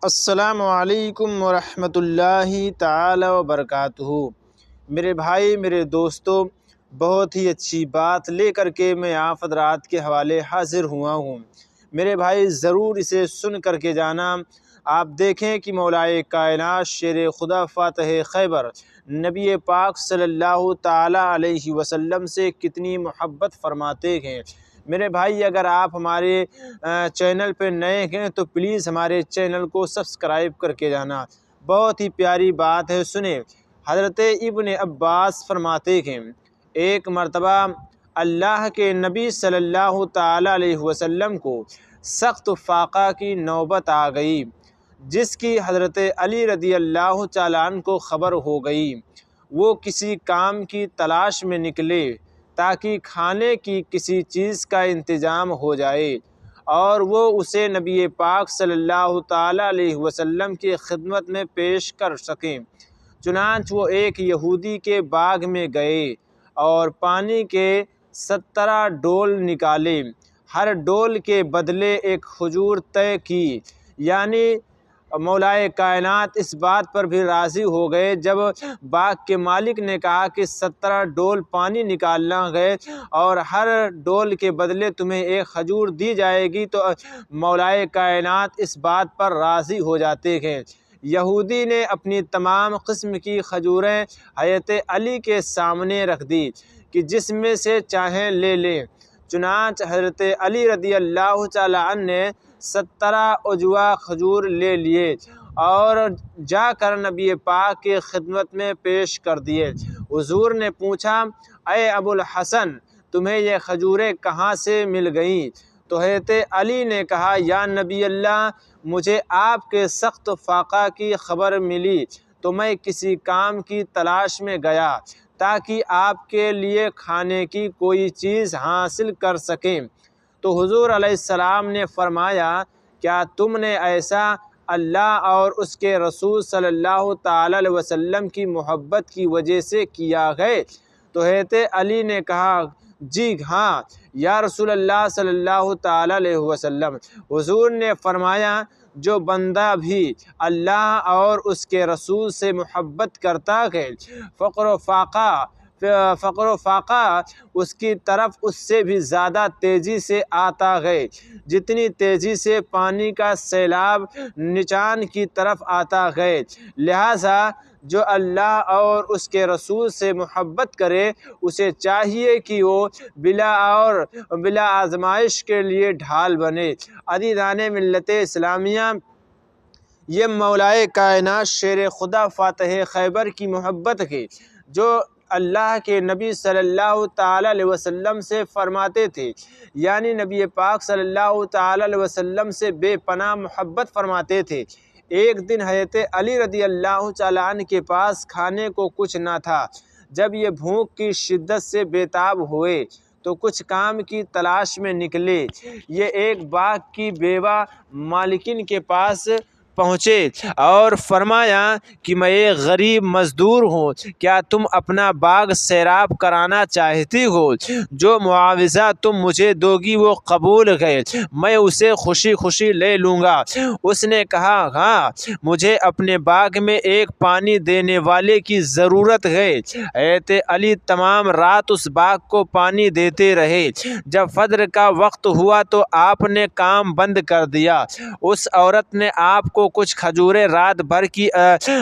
السلام علیکم ورحمۃ اللہ تعالی وبرکاتہ۔ میرے بھائی، میرے دوستو، بہت ہی اچھی بات لے کر کے میں آپ حضرات کے حوالے حاضر ہوا ہوں۔ میرے بھائی ضرور اسے سن کر کے جانا۔ آپ دیکھیں کہ مولائے کائنات شیر خدا فاتح خیبر نبی پاک صلی اللہ تعالی علیہ وسلم سے کتنی محبت فرماتے ہیں۔ میرے بھائی، اگر آپ ہمارے چینل پہ نئے ہیں تو پلیز ہمارے چینل کو سبسکرائب کر کے جانا۔ بہت ہی پیاری بات ہے، سنیں۔ حضرت ابن عباس فرماتے ہیں، ایک مرتبہ اللہ کے نبی صلی اللہ تعالی علیہ وسلم کو سخت فاقہ کی نوبت آ گئی، جس کی حضرت علی رضی اللہ تعالیٰ عنہ کو خبر ہو گئی۔ وہ کسی کام کی تلاش میں نکلے تاکہ کھانے کی کسی چیز کا انتظام ہو جائے اور وہ اسے نبی پاک صلی اللہ تعالی علیہ وسلم کی خدمت میں پیش کر سکیں۔ چنانچہ وہ ایک یہودی کے باغ میں گئے اور پانی کے 17 ڈول نکالے، ہر ڈول کے بدلے ایک کھجور طے کی۔ یعنی مولائے کائنات اس بات پر بھی راضی ہو گئے جب باغ کے مالک نے کہا کہ 17 ڈول پانی نکالنا گئے اور ہر ڈول کے بدلے تمہیں ایک کھجور دی جائے گی، تو مولائے کائنات اس بات پر راضی ہو جاتے ہیں۔ یہودی نے اپنی تمام قسم کی کھجوریں حضرت علی کے سامنے رکھ دی کہ جس میں سے چاہیں لے لیں۔ چنانچہ حضرت علی رضی اللہ تعالی عنہ نے 17 عجوا کھجور لے لیے اور جا کر نبی پاک کی خدمت میں پیش کر دیے۔ حضور نے پوچھا، اے ابو الحسن، تمہیں یہ کھجوریں کہاں سے مل گئیں؟ تو حضرت علی نے کہا، یا نبی اللہ، مجھے آپ کے سخت فاقہ کی خبر ملی تو میں کسی کام کی تلاش میں گیا تاکہ آپ کے لیے کھانے کی کوئی چیز حاصل کر سکیں۔ تو حضور علیہ السلام نے فرمایا، کیا تم نے ایسا اللہ اور اس کے رسول صلی اللہ تعالی علیہ وسلم کی محبت کی وجہ سے کیا ہے؟ تو حضرت علی نے کہا، جی ہاں یا رسول اللہ صلی اللہ تعالی علیہ وسلم۔ حضور نے فرمایا، جو بندہ بھی اللہ اور اس کے رسول سے محبت کرتا ہے، فقر و فاقہ اس کی طرف اس سے بھی زیادہ تیزی سے آتا ہے، جتنی تیزی سے پانی کا سیلاب نیچان کی طرف آتا ہے۔ لہٰذا جو اللہ اور اس کے رسول سے محبت کرے، اسے چاہیے کہ وہ بلا آزمائش کے لیے ڈھال بنے۔ عزیزان ملت اسلامیہ، یہ مولائے کائنات شیر خدا فاتح خیبر کی محبت ہے جو اللہ کے نبی صلی اللہ تعالی علیہ وسلم سے فرماتے تھے، یعنی نبی پاک صلی اللہ تعالی علیہ وسلم سے بے پناہ محبت فرماتے تھے۔ ایک دن حضرت علی رضی اللہ تعالی عنہ کے پاس کھانے کو کچھ نہ تھا۔ جب یہ بھوک کی شدت سے بیتاب ہوئے تو کچھ کام کی تلاش میں نکلے۔ یہ ایک باغ کی بیوہ مالکن کے پاس پہنچے اور فرمایا کہ میں ایک غریب مزدور ہوں، کیا تم اپنا باغ سیراب کرانا چاہتی ہو؟ جو معاوضہ تم مجھے دو گی وہ قبول ہے، میں اسے خوشی خوشی لے لوں گا۔ اس نے کہا، ہاں، مجھے اپنے باغ میں ایک پانی دینے والے کی ضرورت ہے۔ حضرت علی تمام رات اس باغ کو پانی دیتے رہے۔ جب فجر کا وقت ہوا تو آپ نے کام بند کر دیا۔ اس عورت نے آپ کو کچھ کھجوریں رات بھر کی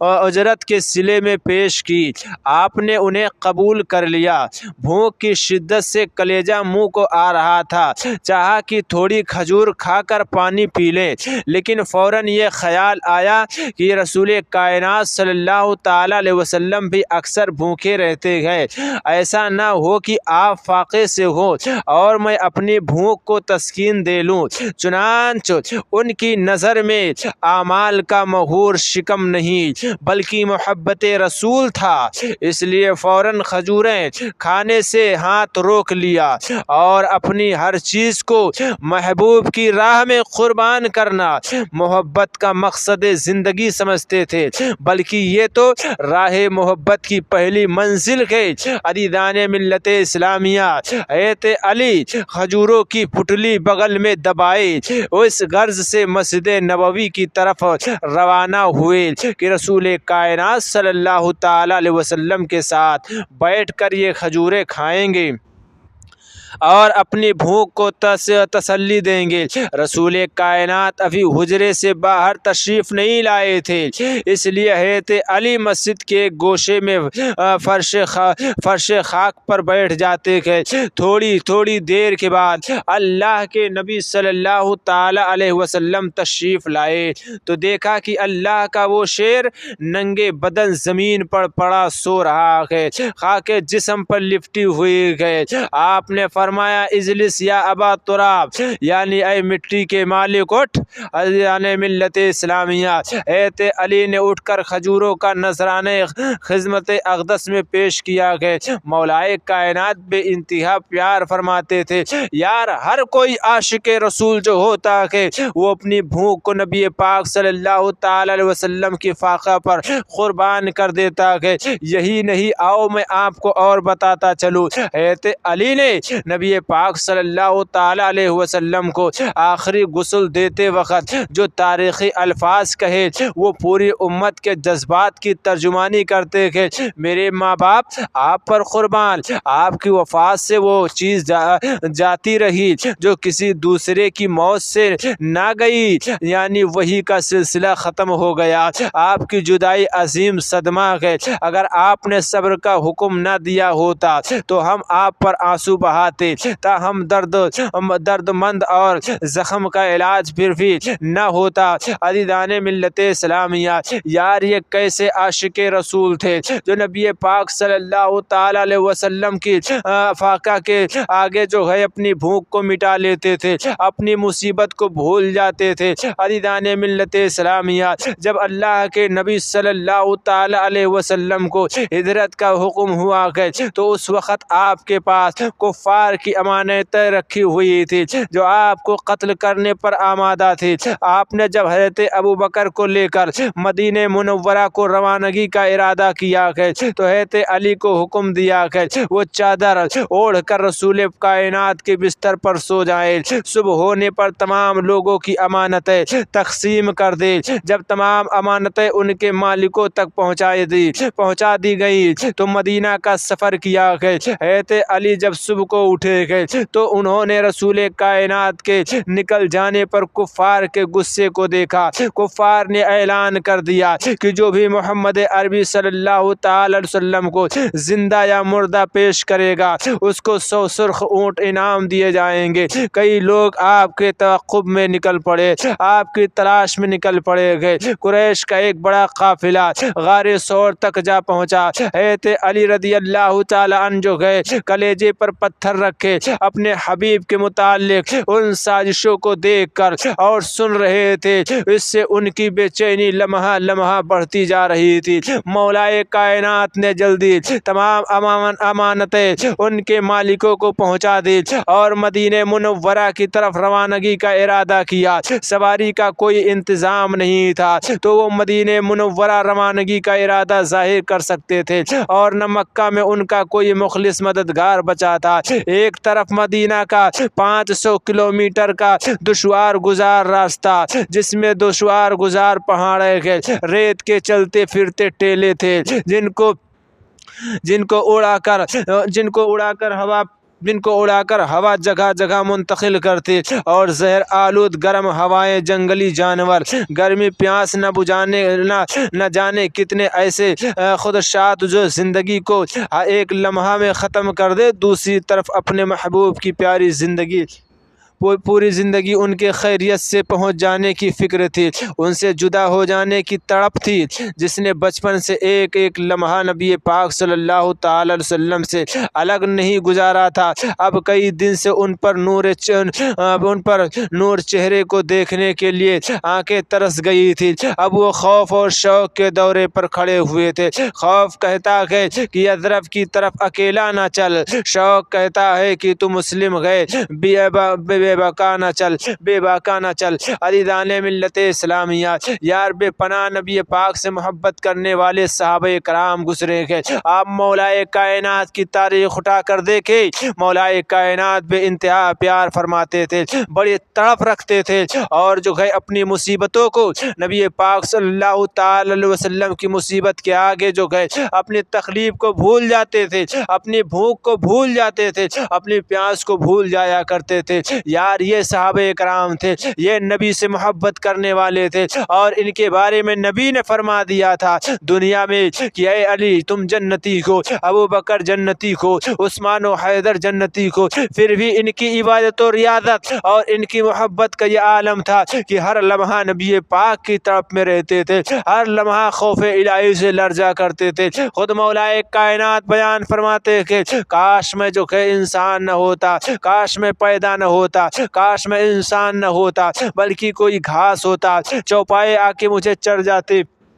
اجرت کے صلے میں پیش کی۔ آپ نے انہیں قبول کر لیا۔ بھوک کی شدت سے کلیجہ منہ کو آ رہا تھا، چاہا کہ تھوڑی کھجور کھا کر پانی پی لیں، لیکن فوراً یہ خیال آیا کہ رسول کائنات صلی اللہ تعالی علیہ وسلم بھی اکثر بھوکے رہتے ہیں، ایسا نہ ہو کہ آپ فاقے سے ہو اور میں اپنی بھوک کو تسکین دے لوں۔ چنانچہ ان کی نظر میں اعمال کا مہور شکم نہیں بلکہ محبت رسول تھا، اس لیے فوراً کھجوریں کھانے سے ہاتھ روک لیا اور اپنی ہر چیز کو محبوب کی راہ میں قربان کرنا محبت کا مقصد زندگی سمجھتے تھے، بلکہ یہ تو راہ محبت کی پہلی منزل ہے۔ عزیزان ملت اسلامیہ، حضرت علی کھجوروں کی پٹلی بغل میں دبائے اس غرض سے مسجد نبوی کی طرف طرف روانہ ہوئے کہ رسول کائنات صلی اللہ تعالیٰ علیہ وسلم کے ساتھ بیٹھ کر یہ کھجوریں کھائیں گے اور اپنی بھوک کو تسلی دیں گے۔ رسول کائنات ابھی حجرے سے باہر تشریف نہیں لائے تھے، اس لیے حضرت علی مسجد کے گوشے میں فرش خاک پر بیٹھ جاتے تھے۔ تھوڑی دیر کے بعد اللہ کے نبی صلی اللہ تعالی علیہ وسلم تشریف لائے تو دیکھا کہ اللہ کا وہ شیر ننگے بدن زمین پر پڑا سو رہا ہے، خاک جسم پر لپٹی ہوئی ہے۔ آپ نے فرمایا اجلس یا ابا تراب، یعنی اے مٹی کے مالک اٹھ، یعنی ملت اسلامیہ۔ حضرت علی نے اٹھ کر کھجوروں کا نذرانہ خدمت اقدس میں پیش کیا کہ مولائے کائنات بے انتہا پیار فرماتے تھے، یار ہر کوئی عاشق رسول جو ہوتا ہے وہ اپنی بھوک کو نبی پاک صلی اللہ تعالی علیہ وسلم کی فاقہ پر قربان کر دیتا ہے۔ یہی نہیں، آؤ میں آپ کو اور بتاتا چلوں۔ حضرت علی نے نبی پاک صلی اللہ تعالی علیہ وسلم کو آخری غسل دیتے وقت جو تاریخی الفاظ کہے وہ پوری امت کے جذبات کی ترجمانی کرتے کہ میرے ماں باپ آپ پر قربان، آپ کی وفات سے وہ چیز جاتی رہی جو کسی دوسرے کی موت سے نہ گئی، یعنی وہی کا سلسلہ ختم ہو گیا۔ آپ کی جدائی عظیم صدمہ ہے، اگر آپ نے صبر کا حکم نہ دیا ہوتا تو ہم آپ پر آنسو بہاتے، تاہم درد مند اور زخم کا علاج پھر بھی نہ ہوتا۔ عزیزان ملت اسلامیہ، یار یہ کیسے عاشق رسول تھے جو نبی پاک صلی اللہ تعالی علیہ وسلم کی فاقہ کے آگے جو ہے اپنی بھوک کو مٹا لیتے تھے، اپنی مصیبت کو بھول جاتے تھے۔ عزیزان ملت اسلامیہ، جب اللہ کے نبی صلی اللہ تعالی علیہ وسلم کو ہجرت کا حکم ہوا ہے تو اس وقت آپ کے پاس کفار کی امانتیں رکھی ہوئی تھی جو آپ کو قتل کرنے پر آمادہ تھی۔ آپ نے جب حضرت ابوبکر کو لے کر مدینہ منورہ کو روانگی کا ارادہ کیا ہے تو حضرت علی کو حکم دیا کہ وہ چادر اوڑھ کر رسول کائنات کے بستر پر سو جائیں، صبح ہونے پر تمام لوگوں کی امانتیں تقسیم کر دے۔ جب تمام امانتیں ان کے مالکوں تک پہنچا دی گئی تو مدینہ کا سفر کیا ہے۔ حضرت علی جب صبح کو اٹھے گئے تو انہوں نے رسول کائنات کے نکل جانے پر کفار کے غصے کو دیکھا۔ کفار نے اعلان کر دیا کہ جو بھی محمد عربی صلی اللہ تعالی علیہ وسلم کو زندہ یا مردہ پیش کرے گا اس کو 100 سرخ اونٹ انعام دیے جائیں گے۔ کئی لوگ آپ کے تعاقب میں نکل پڑے، آپ کی تلاش میں نکل پڑے گئے۔ قریش کا ایک بڑا قافلہ غار ثور تک جا پہنچا۔ حضرت علی رضی اللہ تعالی عنہ جو گئے کلیجے پر پتھر رکھے، اپنے حبیب کے متعلق ان سازشوں کو دیکھ کر اور سن رہے تھے، اس سے ان کی بے چینی لمحہ لمحہ بڑھتی جا رہی تھی۔ مولائے کائنات نے جلدی تمام امانتیں ان کے مالکوں کو پہنچا دی اور مدینہ منورہ کی طرف روانگی کا ارادہ کیا۔ سواری کا کوئی انتظام نہیں تھا تو وہ مدینہ منورہ روانگی کا ارادہ ظاہر کر سکتے تھے اور نہ مکہ میں ان کا کوئی مخلص مددگار بچا تھا۔ ایک طرف مدینہ کا 500 کلومیٹر کا دشوار گزار راستہ جس میں دشوار گزار پہاڑیں کے ریت کے چلتے پھرتے ٹیلے تھے جن کو اڑا کر ہوا جگہ جگہ منتقل کرتی اور زہر آلود گرم ہوائیں، جنگلی جانور، گرمی پیاس نہ جانے کتنے ایسے خدشات جو زندگی کو ایک لمحہ میں ختم کر دے۔ دوسری طرف اپنے محبوب کی پیاری زندگی، پوری زندگی ان کے خیریت سے پہنچ جانے کی فکر تھی، ان سے جدا ہو جانے کی تڑپ تھی۔ جس نے بچپن سے ایک ایک لمحہ نبی پاک صلی اللہ تعالی علیہ وسلم سے الگ نہیں گزارا تھا، اب کئی دن سے ان پر نور چہرے کو دیکھنے کے لیے آنکھیں ترس گئی تھی۔ اب وہ خوف اور شوق کے دورے پر کھڑے ہوئے تھے۔ خوف کہتا ہے کہ یثرب کی طرف اکیلا نہ چل، شوق کہتا ہے کہ تو مسلم گئے بے باکا نہ چل، بے باکا نہ چل۔ عزیزان ملت اسلامیہ، یار بے پناہ نبی پاک سے محبت کرنے والے صحابہ کرام گزرے گئے۔ آپ مولائے کائنات کی تاریخ اٹھا کر دیکھیں، مولائے کائنات بے انتہا پیار فرماتے تھے، بڑی تڑپ رکھتے تھے، اور جو ہے اپنی مصیبتوں کو نبی پاک صلی اللہ تعالی علیہ وسلم کی مصیبت کے آگے جو ہے اپنی تکلیف کو بھول جاتے تھے، اپنی بھوک کو بھول جاتے تھے، اپنی پیاس کو بھول جایا کرتے تھے۔ یار یہ صحابہ کرام تھے، یہ نبی سے محبت کرنے والے تھے، اور ان کے بارے میں نبی نے فرما دیا تھا دنیا میں کہ اے علی تم جنتی ہو، ابو بکر جنتی ہو، عثمان و حیدر جنتی ہو۔ پھر بھی ان کی عبادت و ریاضت اور ان کی محبت کا یہ عالم تھا کہ ہر لمحہ نبی پاک کی طرف میں رہتے تھے، ہر لمحہ خوف الہی سے لرزا کرتے تھے۔ خود مولائے کائنات بیان فرماتے کہ کاش میں جو کہ انسان نہ ہوتا، کاش میں پیدا نہ ہوتا، کاش میں انسان نہ ہوتا، بلکہ کوئی گھاس ہوتا، چوپائے آ کے مجھے چر جاتے،